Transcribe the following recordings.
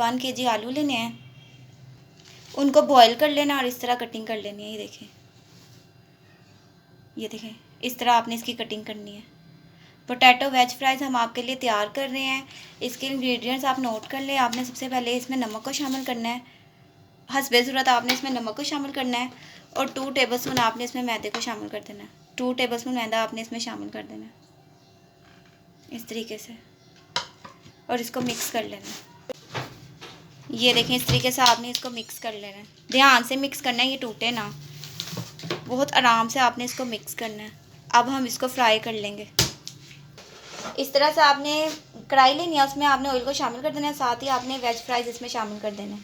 1 kg आलू लेने हैं, उनको बॉईल कर लेना और इस तरह कटिंग कर लेनी है। ये देखें इस तरह आपने इसकी कटिंग करनी है। पोटैटो वेज फ्राइज़ हम आपके लिए तैयार कर रहे हैं। इसके इंग्रेडिएंट्स आप नोट कर लें। आपने सबसे पहले इसमें नमक को शामिल करना है, हस्बे ज़रूरत आपने इसमें नमक को शामिल करना है, और 2 टेबलस्पून आपने इसमें मैदे को शामिल कर देना है। 2 टेबलस्पून मैदा आपने इसमें शामिल कर देना है इस तरीके से, और इसको मिक्स कर लेना है। ये देखें इस तरीके से आपने इसको मिक्स कर लेना है। ध्यान से मिक्स करना है, ये टूटे ना, बहुत आराम से आपने इसको मिक्स करना है। अब हम इसको फ्राई कर लेंगे। इस तरह से आपने कढ़ाई लेनी है, उसमें आपने ऑयल को शामिल कर देना है, साथ ही आपने वेज फ्राइज़ इसमें शामिल कर देना है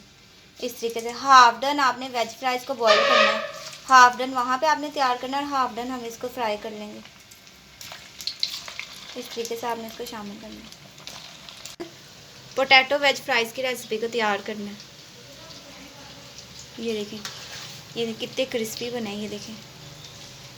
इस तरीके से। हाफ डन आपने वेज फ्राइज़ को बॉईल करना है, हाफ डन वहाँ पे आपने तैयार करना है और हाफ डन हम इसको फ्राई कर लेंगे। इस तरीके से आपने इसको शामिल करना है। पोटैटो वेज फ्राइज़ की रेसिपी को तैयार करना है। ये देखें, ये कितने क्रिस्पी बने हैं, ये देखें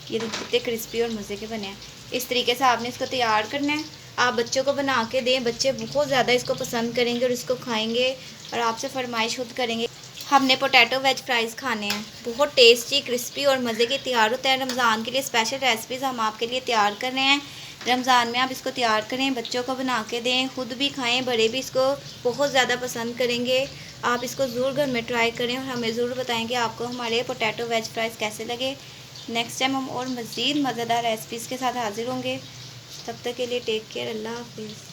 कितने क्रिस्पी और मज़े के बने हैं। इस तरीके से आपने इसको तैयार करना है। आप बच्चों को बना के दें, बच्चे बहुत ज़्यादा इसको पसंद करेंगे और इसको खाएंगे और आपसे फरमाइश खुद करेंगे। हमने पोटैटो वेज फ्राइज़ खाने हैं, बहुत टेस्टी, क्रिस्पी और मज़े के तैयार होते हैं। रमज़ान के लिए स्पेशल रेसिपीज़ हम आपके लिए तैयार कर रहे हैं। रमज़ान में आप इसको तैयार करें, बच्चों को बना के दें, खुद भी खाएं, बड़े भी इसको बहुत ज़्यादा पसंद करेंगे। आप इसको ज़रूर घर में ट्राई करें और हमें ज़रूर बताएंगे आपको हमारे पोटैटो वेज फ्राइज़ कैसे लगे। नेक्स्ट टाइम हम और मज़ीद मज़ेदार रेसिपीज़ के साथ हाज़िर होंगे। तब तक के लिए टेक केयर, अल्लाह हाफ़िज़।